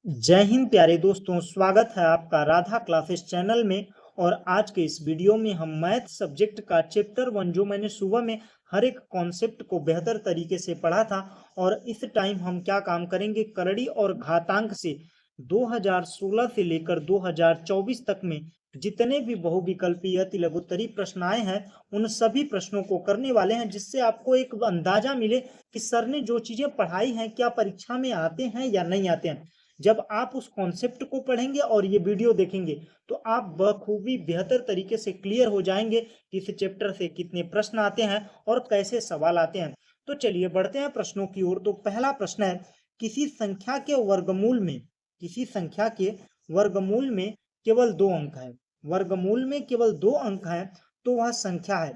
जय हिंद प्यारे दोस्तों, स्वागत है आपका राधा क्लासेस चैनल में। और आज के इस वीडियो में हम मैथ सब्जेक्ट का चैप्टर 1 जो मैंने सुबह में हर एक कॉन्सेप्ट को बेहतर तरीके से पढ़ा था, और इस टाइम हम क्या काम करेंगे, करड़ी और घातांक से 2016 से लेकर 2024 तक में जितने भी बहुविकल्पीय अति लघुत्तरी प्रश्न आए हैं उन सभी प्रश्नों को करने वाले हैं, जिससे आपको एक अंदाजा मिले कि सर ने जो चीजें पढ़ाई हैं क्या परीक्षा में आते हैं या नहीं आते हैं। जब आप उस कॉन्सेप्ट को पढ़ेंगे और ये वीडियो देखेंगे तो आप बखूबी बेहतर तरीके से क्लियर हो जाएंगे कि इस चैप्टर से कितने प्रश्न आते हैं और कैसे सवाल आते हैं। तो चलिए बढ़ते हैं प्रश्नों की ओर। तो पहला प्रश्न है, किसी संख्या के वर्गमूल में किसी संख्या के वर्गमूल में केवल 2 अंक है। वर्गमूल में केवल 2 अंक है तो वह संख्या है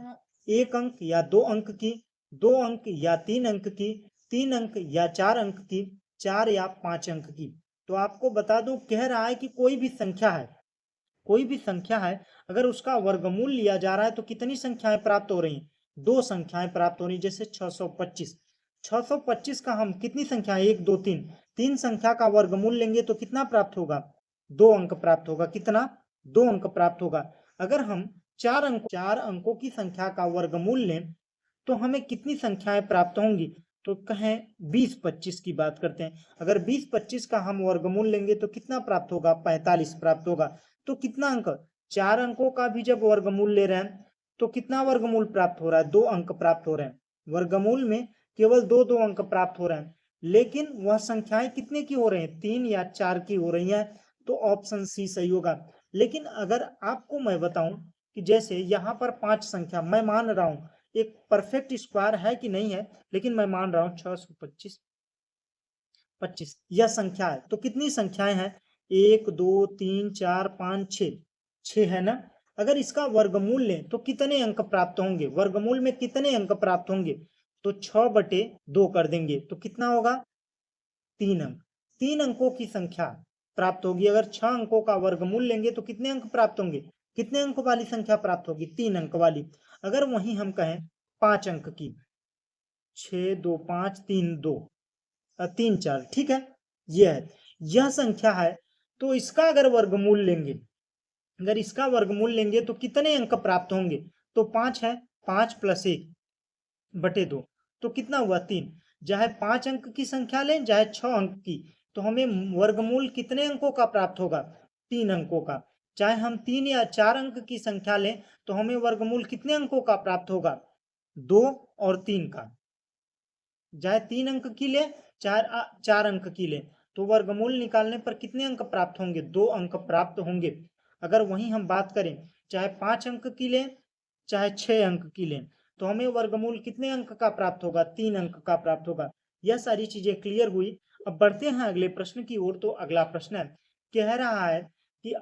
1 अंक या 2 अंक की, 2 अंक या 3 अंक की, 3 अंक या 4 अंक की, 4 या 5 अंक की। तो आपको बता दूं, कह रहा है कि कोई भी संख्या है, अगर उसका वर्गमूल लिया जा रहा है तो कितनी संख्याएं प्राप्त हो रही हैं? 2 संख्याएं प्राप्त हो रही, जैसे 625। 625 का हम कितनी संख्या, 1 2 3, 3 संख्या का वर्गमूल लेंगे तो कितना प्राप्त होगा? 2 अंक प्राप्त होगा। कितना? 2 अंक प्राप्त होगा। अगर हम 4 अंकों की संख्या का वर्गमूल लें तो हमें कितनी संख्याएं प्राप्त होंगी? तो कहें 20-25 की बात करते हैं। अगर 20-25 का हम वर्गमूल लेंगे तो कितना प्राप्त होगा? 45 प्राप्त होगा। तो कितना अंक, 4 अंकों का भी जब वर्गमूल ले रहे हैं तो कितना वर्गमूल प्राप्त हो रहा है? 2 अंक प्राप्त हो रहे हैं। वर्गमूल में केवल दो दो अंक प्राप्त हो रहे हैं, लेकिन वह संख्याएं कितने की हो रही हैं? 3 या 4 की हो रही हैं। तो ऑप्शन सी सही होगा। लेकिन अगर आपको मैं बताऊं कि जैसे यहाँ पर 5 संख्या, मैं मान रहा हूं एक परफेक्ट स्क्वायर है कि नहीं है, लेकिन मैं मान रहा हूं 625 25 यह संख्या है। तो कितनी संख्याएं हैं? 1 2 3 4 5 6, 6 है ना। अगर इसका वर्गमूल लें तो कितने अंक प्राप्त होंगे? वर्गमूल में कितने अंक प्राप्त होंगे? तो 6/2 कर देंगे तो कितना होगा? 3 अंक। 3 अंकों की संख्या प्राप्त होगी। अगर 6 अंकों का वर्गमूल लेंगे तो कितने अंक प्राप्त होंगे? कितने अंक वाली संख्या प्राप्त होगी? 3 अंक वाली। अगर वहीं हम कहें 5 अंक की, 6 2 5 3 2 3 4, ठीक है, यह है, यह संख्या है। तो इसका अगर वर्गमूल लेंगे, तो कितने अंक प्राप्त होंगे? तो 5 है, 5+1/2, तो कितना हुआ? 3। चाहे 5 अंक की संख्या लें चाहे 6 अंक की, तो हमें वर्गमूल कितने अंकों का प्राप्त होगा? 3 अंकों का। चाहे हम 3 या 4 अंक की संख्या लें तो हमें वर्गमूल कितने अंकों का प्राप्त होगा? 2 और 3 का। चाहे 3 अंक की ले चाहे 4 अंक की ले, तो वर्गमूल निकालने पर कितने अंक प्राप्त होंगे? 2 अंक प्राप्त होंगे। अगर वहीं हम बात करें, चाहे 5 अंक की ले चाहे 6 अंक की लें, तो हमें वर्गमूल कितने अंक का प्राप्त होगा? 3 अंक का प्राप्त होगा। यह सारी चीजें क्लियर हुई। अब बढ़ते हैं अगले प्रश्न की ओर। तो अगला प्रश्न है, कह रहा है कि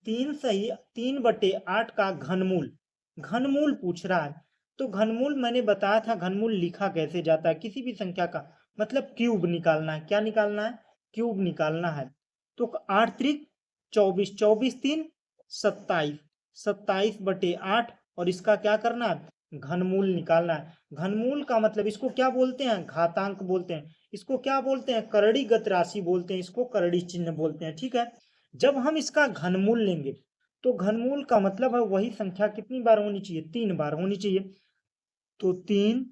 3/8 का घनमूल, घनमूल पूछ रहा है। तो घनमूल मैंने बताया था, घनमूल लिखा कैसे जाता है? किसी भी संख्या का मतलब क्यूब निकालना है। क्या निकालना है? क्यूब निकालना है। तो 8×3 = 24, 24×3 = 27, 27/8, और इसका क्या करना है? घनमूल निकालना है। घनमूल का मतलब इसको क्या बोलते हैं? घातांक बोलते हैं। इसको क्या बोलते हैं? करड़ीगत राशि बोलते हैं। इसको करड़ी चिन्ह बोलते हैं, ठीक है। जब हम इसका घनमूल लेंगे तो घनमूल का मतलब है वही संख्या कितनी बार होनी चाहिए? 3 बार होनी चाहिए। तो 3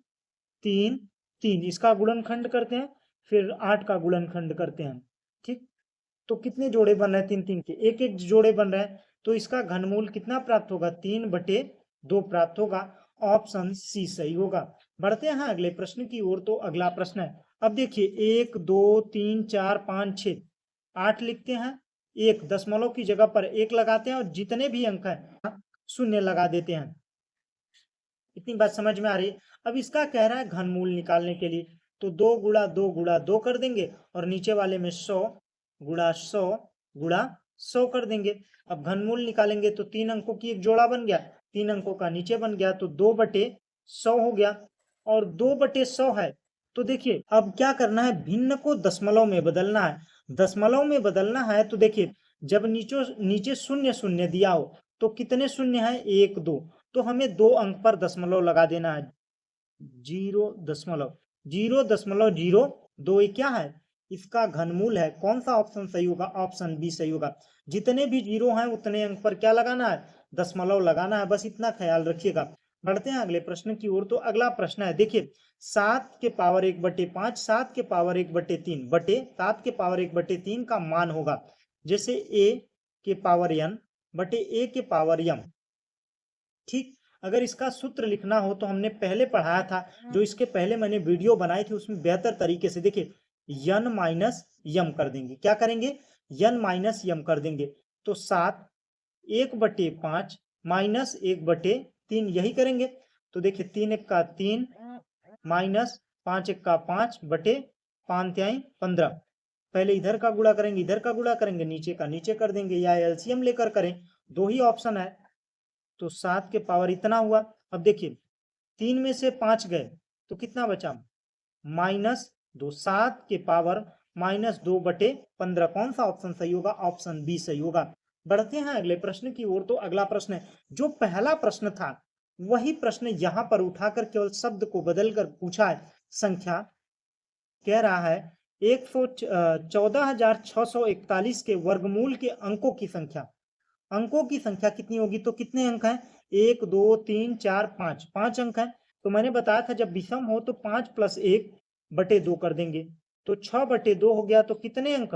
3 3, इसका गुणनखंड करते हैं, फिर 8 का गुणनखंड करते हैं, ठीक। तो कितने जोड़े बन रहे हैं? 3 3 के, एक एक जोड़े बन रहे हैं। तो इसका घनमूल कितना प्राप्त होगा? 3/2 प्राप्त होगा। ऑप्शन सी सही होगा। बढ़ते हैं अगले प्रश्न की ओर। तो अगला प्रश्न है, अब देखिए 1 2 3 4 5 6 8 लिखते हैं, एक दशमलव की जगह पर 1 लगाते हैं, और जितने भी अंक हैं शून्य लगा देते हैं। इतनी बात समझ में आ रही है? अब इसका कह रहा है घनमूल निकालने के लिए, तो 2 × 2 × 2 कर देंगे, और नीचे वाले में 100 × 100 × 100 कर देंगे। अब घनमूल निकालेंगे तो 3 अंकों की एक जोड़ा बन गया, 3 अंकों का नीचे बन गया, तो 2/100 हो गया। और 2/100 है तो देखिए अब क्या करना है, भिन्न को दशमलव में बदलना है। दशमलव में बदलना है तो देखिए, जब नीचे शून्य शून्य दिया हो तो कितने शून्य है? 1 2, तो हमें 2 अंक पर दशमलव लगा देना है। 0.002 ये क्या है? इसका घनमूल है। कौन सा ऑप्शन सही होगा? ऑप्शन बी सही होगा। जितने भी जीरो हैं उतने अंक पर क्या लगाना है? दशमलव लगाना है, बस इतना ख्याल रखिएगा। बढ़ते हैं अगले प्रश्न की ओर। तो अगला प्रश्न है, देखिए 7/1/5 7/1/3 बटे 7/1/3 का मान होगा जैसे a के पावर n बटे a के पावर m। ठीक, अगर इसका सूत्र लिखना हो तो हमने पहले पढ़ाया था, जो इसके पहले मैंने वीडियो बनाई थी उसमें बेहतर तरीके से। देखिए n माइनस यम कर देंगे, क्या करेंगे? n माइनस यम कर देंगे। तो 7 1/5 माइनस 1/3 यही करेंगे। तो देखिए 3 1 का 3 माइनस 5 1 का 5 बटे 5 तिहाई 15। पहले इधर का गुणा करेंगे, इधर का गुणा करेंगे, नीचे का नीचे कर देंगे, या एलसीएम लेकर करें, दो ही ऑप्शन है। तो 7 के पावर इतना हुआ। अब देखिए 3 में से 5 गए तो कितना बचा? -2। 7 के पावर -2/15। कौन सा ऑप्शन सही होगा? ऑप्शन बी सही होगा। बढ़ते हैं अगले प्रश्न की ओर। तो अगला प्रश्न है, जो पहला प्रश्न था वही प्रश्न यहां पर उठाकर केवल शब्द को बदलकर पूछा है। संख्या कह रहा है 14,641 के वर्गमूल के अंकों की संख्या। अंकों की संख्या कितनी होगी? तो कितने अंक हैं? 1 2 3 4 5, 5 अंक हैं। तो मैंने बताया था जब विषम हो तो 5 + 1/2 कर देंगे, तो 6/2 हो गया। तो कितने अंक?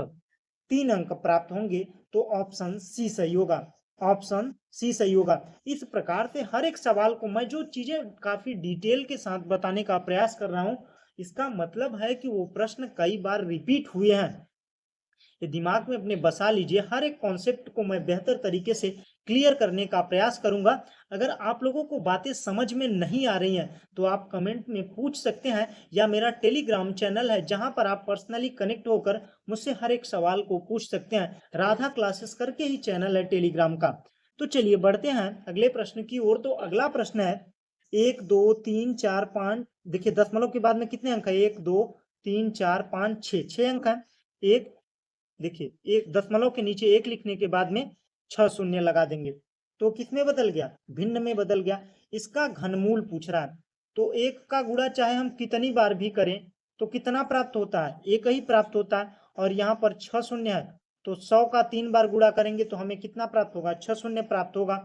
3 अंक प्राप्त होंगे। तो ऑप्शन सी सही होगा। ऑप्शन सी सही होगा। इस प्रकार से हर एक सवाल को मैं जो चीजें काफी डिटेल के साथ बताने का प्रयास कर रहा हूं, इसका मतलब है कि वो प्रश्न कई बार रिपीट हुए हैं। ये दिमाग में अपने बसा लीजिए। हर एक कॉन्सेप्ट को मैं बेहतर तरीके से क्लियर करने का प्रयास करूंगा। अगर आप लोगों को बातें समझ में नहीं आ रही हैं तो आप कमेंट में पूछ सकते हैं, या मेरा टेलीग्राम चैनल है जहां पर आप पर्सनली कनेक्ट होकर मुझसे हर एक सवाल को पूछ सकते हैं। राधा क्लासेस करके ही चैनल है टेलीग्राम का। तो चलिए बढ़ते हैं अगले प्रश्न की ओर। तो अगला प्रश्न है 1 2 3 4 5। देखिए दशमलव के बाद में कितने अंक है? 1 2 3 4 5 6, 6 अंक है। एक, देखिए एक दशमलव के नीचे एक लिखने के बाद में 6 शून्य लगा देंगे, तो किसमें बदल गया? भिन्न में बदल गया। इसका घनमूल पूछ रहा है। तो एक का गुणा चाहे हम कितनी बार भी करें तो कितना प्राप्त होता है? एक ही प्राप्त होता है। और यहाँ पर 6 शून्य है, तो 100 का 3 बार गुणा करेंगे तो हमें कितना प्राप्त होगा? 6 शून्य प्राप्त होगा।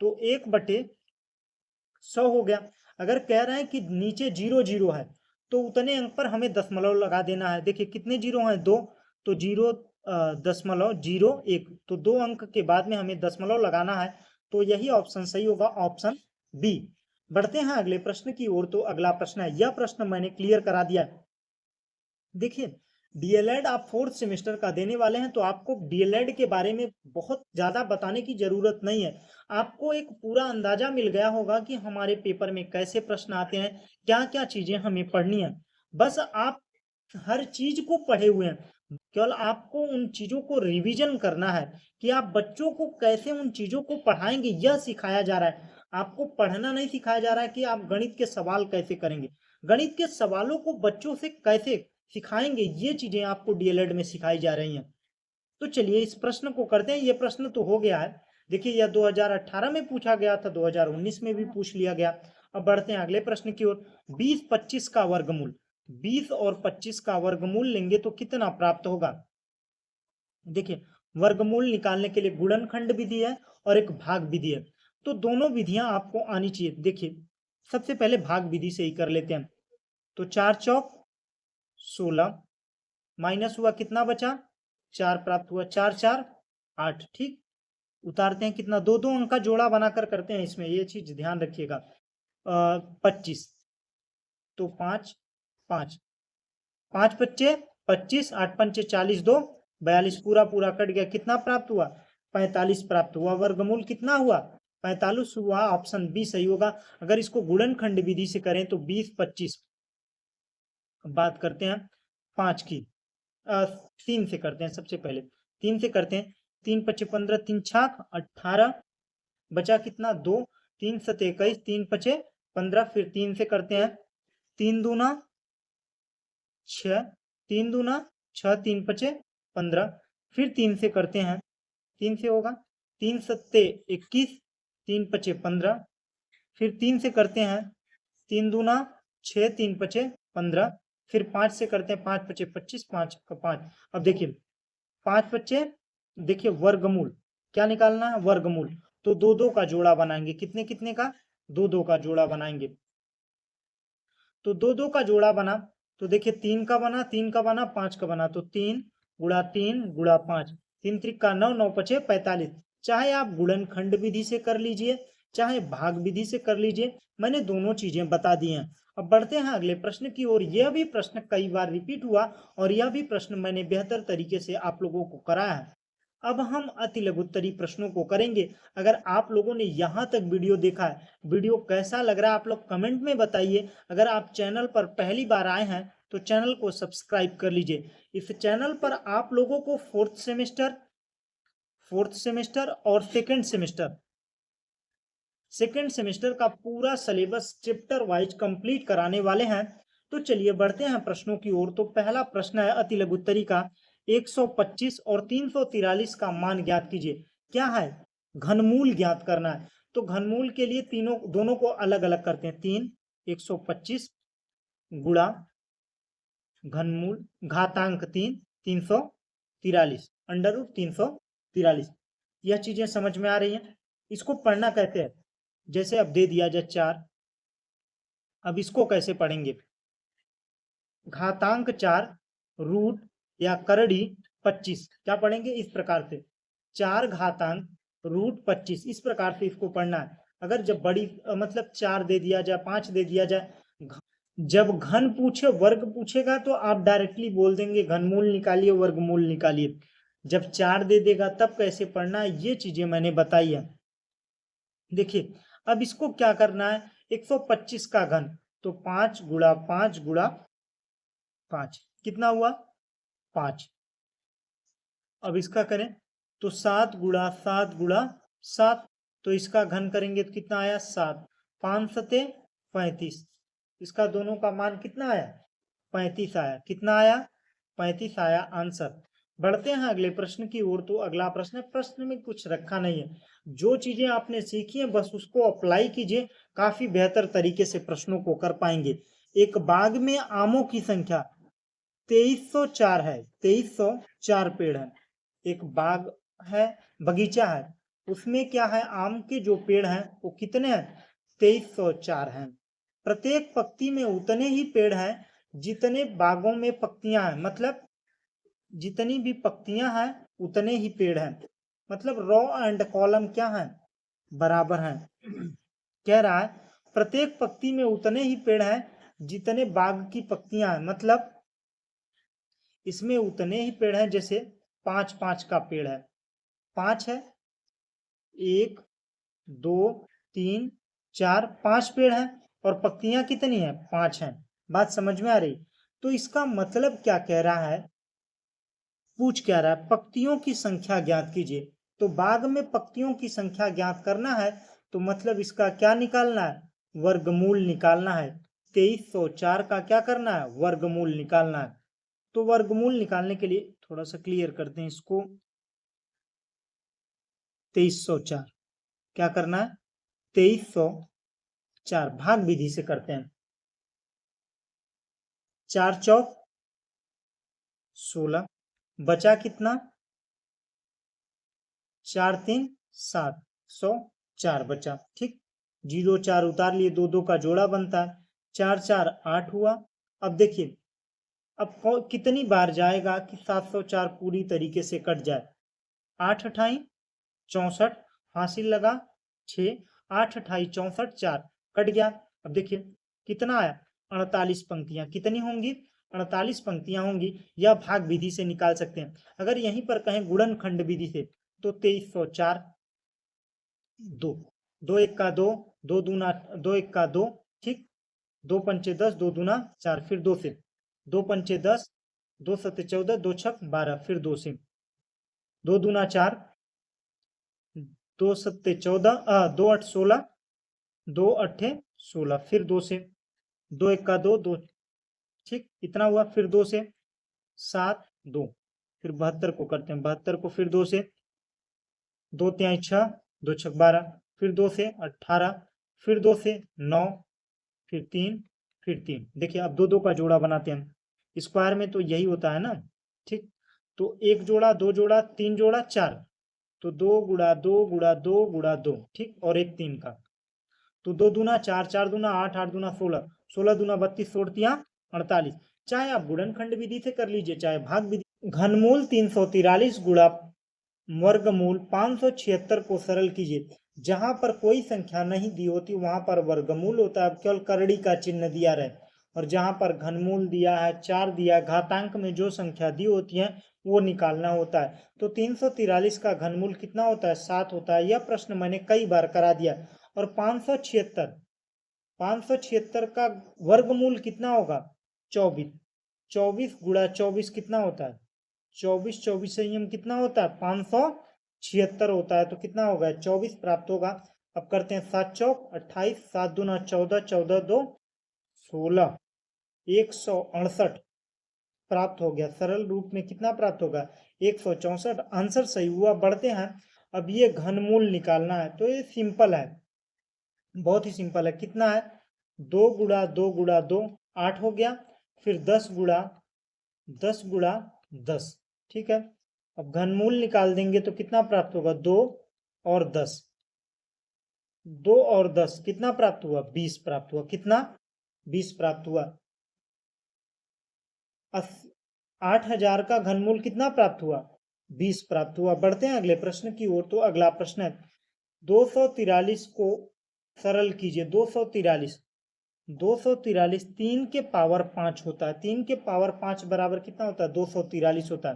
तो 1/100 हो गया। अगर कह रहे हैं कि नीचे 0 0 है तो उतने अंक पर हमें दशमलव लगा देना है। देखिए कितने जीरो हैं? 2, तो 0.01, तो 2 अंक के बाद में हमें दशमलव लगाना है। तो यही ऑप्शन सही होगा, ऑप्शन बी। बढ़ते हैं अगले प्रश्न की ओर। तो अगला प्रश्न है, यह प्रश्न मैंने क्लियर करा दिया। देखिए डीएलएड आप 4th सेमेस्टर का देने वाले हैं, तो आपको डीएलएड के बारे में बहुत ज्यादा बताने की जरूरत नहीं है। आपको एक पूरा अंदाजा मिल गया होगा कि हमारे पेपर में कैसे प्रश्न आते हैं, क्या क्या चीजें हमें पढ़नी है। बस आप हर चीज को पढ़े हुए हैं, केवल आपको उन चीजों को रिवीजन करना है कि आप बच्चों को कैसे उन चीजों को पढ़ाएंगे, यह सिखाया जा रहा है। आपको पढ़ना नहीं सिखाया जा रहा है कि आप गणित के सवाल कैसे करेंगे। गणित के सवालों को बच्चों से कैसे सिखाएंगे, ये चीजें आपको डीएलएड में सिखाई जा रही हैं। तो चलिए इस प्रश्न को करते हैं। ये प्रश्न तो हो गया है। देखिए यह 2018 में पूछा गया था, 2019 में भी पूछ लिया गया। अब बढ़ते हैं अगले प्रश्न की ओर। 20 25 का वर्गमूल, 20 और 25 का वर्गमूल लेंगे तो कितना प्राप्त होगा? देखिए वर्गमूल निकालने के लिए गुणनखंड विधि है और एक भाग विधि है, तो दोनों विधियां आपको आनी चाहिए। देखिए सबसे पहले भाग विधि से ही कर लेते हैं। तो 4 चौक 16, माइनस हुआ कितना बचा? 4 प्राप्त हुआ, 4 4 8। ठीक, उतारते हैं कितना? दो दो अंक का जोड़ा बनाकर करते हैं इसमें, ये चीज ध्यान रखिएगा। 25, तो 5 5, 5 बच्चे 25, 8 पंचे 40, 2 42, पूरा पूरा कट गया। कितना प्राप्त हुआ? 45 प्राप्त हुआ। वर्गमूल कितना हुआ? 45 हुआ। ऑप्शन बी सही होगा। अगर इसको गुणनखंड विधि से करें तो 20 25। बात करते हैं 5 की, 3 से करते हैं। सबसे पहले 3 से करते हैं। 3 पचे 15, 3 छाक 18, बचा कितना? 2, 3 सत 21, 3 पचे 15। फिर 3 से करते हैं। 3 दूना 6, 3 दूना 6, 3 पचे 15। फिर 3 से करते हैं। 3 से होगा 3 सत्ते 21, 3 पचे 15। फिर 3 से करते हैं। 3 दूना 6, 3 पचे 15। फिर 5 से करते हैं, 5 पचे 25, 5 का 5। अब देखिए 5 बच्चे, देखिए वर्गमूल क्या निकालना है, वर्गमूल। तो दो दो का जोड़ा बनाएंगे, कितने कितने का, दो दो का जोड़ा बनाएंगे। तो दो दो का जोड़ा बना, तो देखिए 3 का बना, 3 का बना, 5 का बना, तो 3 गुणा 3 गुणा 5, 3 त्रिका 9, 9 पचे 45। चाहे आप गुणनखंड विधि से कर लीजिए, चाहे भाग विधि से कर लीजिए, मैंने दोनों चीजें बता दी हैं। अब बढ़ते हैं अगले प्रश्न की ओर। यह भी प्रश्न कई बार रिपीट हुआ और यह भी प्रश्न मैंने बेहतर तरीके से आप लोगों को कराया है। अब हम अति लघुत्तरी प्रश्नों को करेंगे। अगर आप लोगों ने यहाँ तक वीडियो देखा है, वीडियो कैसा लग रहा है आप लोग कमेंट में बताइए। अगर आप चैनल पर पहली बार आए हैं तो चैनल को सब्सक्राइब कर लीजिए। इस चैनल पर आप लोगों को फोर्थ सेमेस्टर और सेकेंड सेमेस्टर का पूरा सिलेबस चैप्टर वाइज कंप्लीट कराने वाले हैं। तो चलिए बढ़ते हैं प्रश्नों की ओर। तो पहला प्रश्न है अति लघुत्तरी का, 125 और 343 का मान ज्ञात कीजिए। क्या है, घनमूल ज्ञात करना है। तो घनमूल के लिए दोनों को अलग अलग करते हैं। 125 गुणा घनमूल घातांक 343 अंडर रूट 343। यह चीजें समझ में आ रही हैं। इसको पढ़ना कहते हैं, जैसे अब दे दिया जाए 4, अब इसको कैसे पढ़ेंगे, घातांक 4 रूट या करड़ी 25, क्या पढ़ेंगे इस प्रकार से, 4 घातांक रूट 25, इस प्रकार से इसको पढ़ना है। अगर जब बड़ी मतलब 4 दे दिया जाए, 5 दे दिया जाए, जब घन पूछे, वर्ग पूछेगा तो आप डायरेक्टली बोल देंगे घनमूल निकालिए, वर्गमूल निकालिए। जब 4 दे देगा तब कैसे पढ़ना है, ये चीजें मैंने बताई है। देखिए अब इसको क्या करना है, 125 का घन, तो 5 गुणा 5 गुणा 5 कितना हुआ 5। अब इसका करें तो 7 गुणा 7 गुणा 7, तो इसका घन करेंगे तो कितना आया 7, 5 सते 35, इसका दोनों का मान कितना आया 35 आया। कितना आया 35 आया आंसर। बढ़ते हैं अगले प्रश्न की ओर। तो अगला प्रश्न में कुछ रखा नहीं है, जो चीजें आपने सीखी है बस उसको अप्लाई कीजिए, काफी बेहतर तरीके से प्रश्नों को कर पाएंगे। एक बाग में आमों की संख्या 2304 है, 2304 पेड़ है। एक बाग है, बगीचा है, उसमें क्या है, आम के जो पेड़ हैं वो कितने हैं 2304 हैं। प्रत्येक पंक्ति में उतने ही पेड़ हैं जितने बागों में पत्तियां हैं, मतलब जितनी भी पत्तियां हैं उतने ही पेड़ हैं, मतलब रो एंड कॉलम क्या है बराबर हैं। कह रहा है प्रत्येक पंक्ति में उतने ही पेड़ हैं जितने बाग की पत्तियां हैं, मतलब इसमें उतने ही पेड़ हैं, जैसे 5 5 का पेड़ है, 5 है, 1 2 3 4 5 पेड़ हैं और पत्तियां कितनी हैं 5 हैं। बात समझ में आ रही। तो इसका मतलब क्या कह रहा है, पूछ क्या रहा है, पत्तियों की संख्या ज्ञात कीजिए। तो बाग में पत्तियों की संख्या ज्ञात करना है, तो मतलब इसका क्या निकालना है, वर्गमूल निकालना है। 2304 का क्या करना है, वर्गमूल निकालना है। तो वर्गमूल निकालने के लिए थोड़ा सा क्लियर करते हैं इसको। 2304 क्या करना है, 2304 भाग विधि से करते हैं। 4 चौक 16, बचा कितना 4 3 7, 104 बचा। ठीक, 0 4 उतार लिए, 2 2 का जोड़ा बनता है, 4 4 8 हुआ। अब देखिए अब कितनी बार जाएगा कि 704 पूरी तरीके से कट जाए, 8 अठाई 64 हासिल लगा 6, 8 अठाई 64 4 कट गया। अब देखिए कितना आया 48 पंक्तियां, कितनी होंगी 48 पंक्तियां होंगी, यह भाग विधि से निकाल सकते हैं। अगर यहीं पर कहें गुणनखंड विधि से तो 2304, 2 2 1 का 2, 2 दूना 2 1 का 2, ठीक, 2 पंचे 10, 2 दूना 4, फिर 2 से 2 पंचे 10, 2 सत्ते 14, 2 छक 12, फिर 2 से 2 दूना 4, 2 सत्ते 14, 2 8 16, 2 अट्ठे 16, फिर 2 से 2 1 का 2, 2, ठीक, इतना हुआ, फिर 2 से 7 2, फिर 72 को करते हैं, 72 को फिर 2 से 2 तिहाई 6, 2 छक 12, फिर 2 से 18, फिर 2 से 9, फिर 3, फिर 3। देखिए अब 2 2 का जोड़ा बनाते हैं, स्क्वायर में तो यही होता है ना। ठीक, तो 1 जोड़ा 2 जोड़ा 3 जोड़ा 4, तो 2 गुणा 2 गुणा 2 गुणा 2, ठीक, और एक 3 का, तो 2 दूना 4, 4 दूना 8, 8 दूना 16, 16 दूना 32, 16 48। चाहे आप गुणनखंड विधि से कर लीजिए चाहे भाग विधि। घनमूल 343 गुणा वर्गमूल 576 को सरल कीजिए। जहां पर कोई संख्या नहीं दी होती वहां पर वर्गमूल होता है, केवल करड़ी का चिन्ह दिया रहे। और जहां पर घनमूल दिया है, 4 दिया है, घातांक में जो संख्या दी होती है वो निकालना होता है। तो 343 का घनमूल कितना होता है? 7 होता है। यह प्रश्न मैंने कई बार करा दिया। और 576 का वर्गमूल कितना होगा? 24। 24 गुणा 24 कितना होता है? 24, 24 संयम कितना होता है? 576 होता है। तो कितना होगा? 24 प्राप्त होगा। अब करते हैं 7 चौक 28, 7 दूना 14, 14 2 16, 168 प्राप्त हो गया। सरल रूप में कितना प्राप्त होगा? 164। आंसर सही हुआ। बढ़ते हैं, अब ये घनमूल निकालना है। तो ये सिंपल है, बहुत ही सिंपल है। कितना है? 2 गुणा 2 गुणा 2 8 हो गया, फिर 10 गुणा 10 गुणा 10, ठीक है। अब घनमूल निकाल देंगे तो कितना प्राप्त होगा? 2 और 10, 2 और 10 कितना प्राप्त हुआ? 20 प्राप्त हुआ। कितना? 20 प्राप्त हुआ। 8000 का घनमूल कितना प्राप्त हुआ? 20 प्राप्त हुआ। बढ़ते हैं अगले प्रश्न की ओर। तो अगला प्रश्न है 243 को सरल कीजिए। 243, 243 3 के पावर 5 होता है। 3 के पावर 5 बराबर कितना होता है? 243 होता है।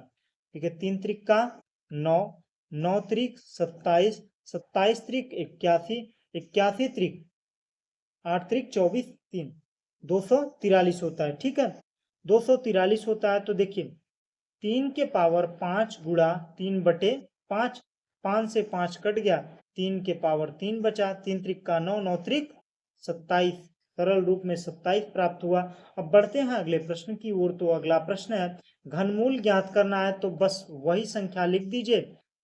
ठीक है, 3 त्रिक का 9, 9 त्रिक 27, 27 त्रिक 81, 81 त्रिक 8 त्रिक 24, 3 243 होता है। ठीक है, 243 होता है। तो देखिए 3 के पावर 5 गुणा 3 बटे 5, 5 से 5 कट गया, 3 के पावर 3 बचा, 3 त्रिक का 9, 9 त्रिक 27, सरल रूप में 27 प्राप्त हुआ। अब बढ़ते हैं अगले प्रश्न की ओर। तो अगला प्रश्न है घनमूल ज्ञात करना है। तो बस वही संख्या लिख दीजिए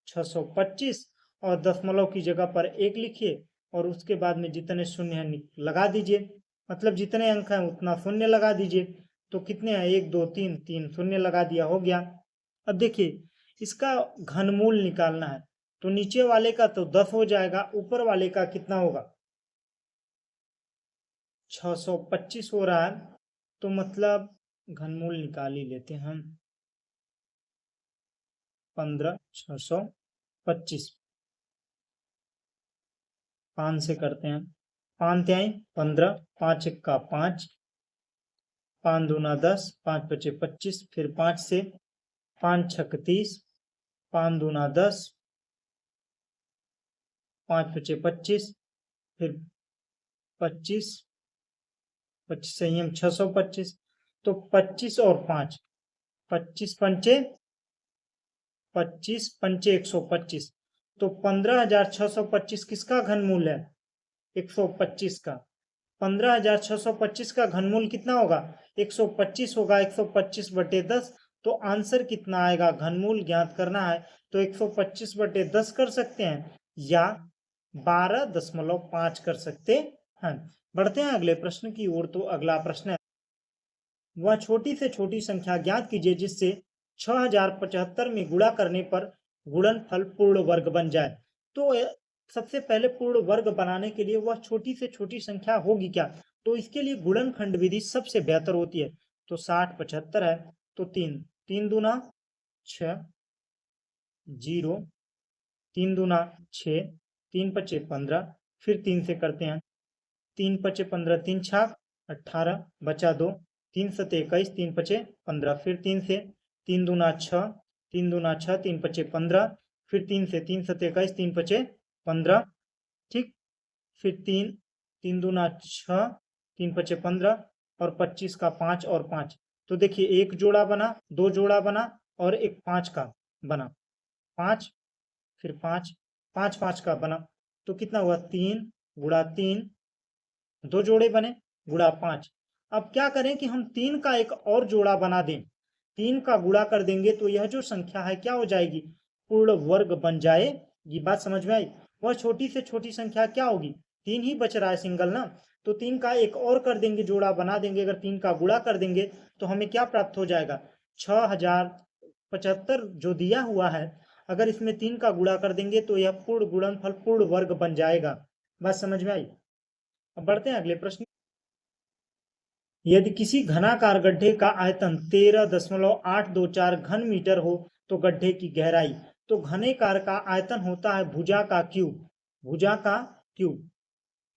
625 और दशमलव की जगह पर 1 लिखिए और उसके बाद में जितने शून्य हैं लगा दीजिए, मतलब जितने अंक हैं उतना शून्य लगा दीजिए। तो कितने हैं? 1 2 3, 3 शून्य लगा दिया, हो गया। अब देखिए इसका घनमूल निकालना है। तो नीचे वाले का तो 10 हो जाएगा, ऊपर वाले का कितना होगा? 625 हो रहा है। तो मतलब घनमूल निकाल ही लेते हैं हम। 15, 625 5 से करते हैं। 5 त्याई 15, 5 एक का 5, 5 दूना 10, 5 पचे 25, फिर 5 से 5 छक 30, 5 दूना 10, 5 पचे 25, फिर 25, 25 संयम 625। तो 25 और 5, 25 पंचे 25 पंचे 125। तो 15,625 किसका घनमूल है? 125 का। 15,625 का घनमूल कितना होगा? 125 होगा। 125 बटे 10, तो आंसर कितना आएगा? घनमूल ज्ञात करना है तो 125 बटे 10 कर सकते हैं या 12.5 कर सकते हैं। बढ़ते हैं अगले प्रश्न की ओर। तो अगला प्रश्न है वह छोटी से छोटी संख्या ज्ञात कीजिए जिससे 6075 में गुणा करने पर गुणनफल पूर्ण वर्ग बन जाए। तो सबसे पहले पूर्ण वर्ग बनाने के लिए वह छोटी से छोटी संख्या होगी क्या? तो इसके लिए गुणनखंड विधि सबसे बेहतर होती है। तो 60 75 है, तो 3 3 दूना 6 0, 3 दूना 6, 3 पचे 15, फिर 3 से करते हैं। 3 पचे 15, 3 छाक 18, बचा 2, 3 सते 21, 3 पचे 15, फिर 3 से 3 दूना 6, 3 दूना 6, 3 पचे 15, फिर 3 से 3 सते 21, 3 पचे 15, ठीक, फिर 3, 3 दूना 6, 3 पचे 15 और 25 का 5 और 5। तो देखिए एक जोड़ा बना, 2 जोड़ा बना और एक 5 का बना, 5 फिर 5, 5 5 का बना। तो कितना हुआ? 3 गुणा 3, 2 जोड़े बने गुणा 5। अब क्या करें कि हम 3 का एक और जोड़ा बना दें। 3 का गुणा कर देंगे तो यह जो संख्या है क्या हो जाएगी? पूर्ण वर्ग बन जाएगी। बात समझ में आई? वह छोटी से छोटी संख्या क्या होगी? 3 ही बच रहा है सिंगल ना, तो 3 का एक और कर देंगे, जोड़ा बना देंगे। अगर 3 का गुणा कर देंगे तो हमें क्या प्राप्त हो जाएगा, 6075 जो दिया हुआ है, अगर इसमें 3 का गुणा कर देंगे तो यह पूर्ण गुणनफल पूर्ण वर्ग बन जाएगा। बात समझ में आई? अब बढ़ते हैं अगले प्रश्न। यदि किसी घनाकार गड्ढे का आयतन 13.824 घन मीटर हो तो गड्ढे की गहराई, तो घनेकार का आयतन होता है भुजा का क्यूब, भुजा का क्यूब।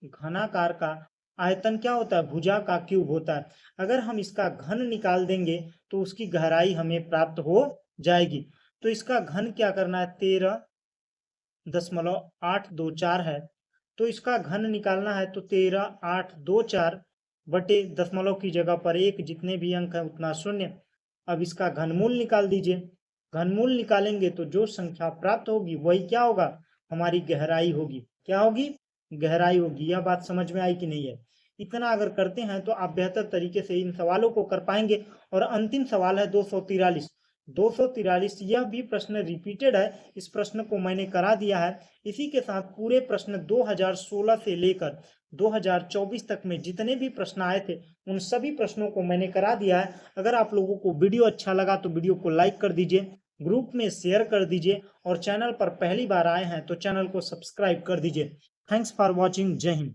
घनाकार का आयतन क्या होता है, भुजा का क्यूब होता है। अगर हम इसका घन निकाल देंगे तो उसकी गहराई हमें प्राप्त हो जाएगी। तो इसका घन क्या करना है, 13.824 है, तो इसका घन निकालना है तो 13.824 बटे दशमलव की जगह पर 1, जितने भी अंक है उतना शून्य। अब इसका घनमूल निकाल दीजिए। घनमूल निकालेंगे तो जो संख्या प्राप्त होगी वही क्या होगा, हमारी गहराई होगी। क्या होगी, गहराई होगी। यह बात समझ में आई कि नहीं है? इतना अगर करते हैं तो आप बेहतर तरीके से इन सवालों को कर पाएंगे। और अंतिम सवाल है 243। 243 यह भी प्रश्न रिपीटेड है, इस प्रश्न को मैंने करा दिया है। इसी के साथ पूरे प्रश्न 2016 से लेकर 2024 तक में जितने भी प्रश्न आए थे उन सभी प्रश्नों को मैंने करा दिया है। अगर आप लोगों को वीडियो अच्छा लगा तो वीडियो को लाइक कर दीजिए, ग्रुप में शेयर कर दीजिए, और चैनल पर पहली बार आए हैं तो चैनल को सब्सक्राइब कर दीजिए। Thanks for watching. जय हिंद।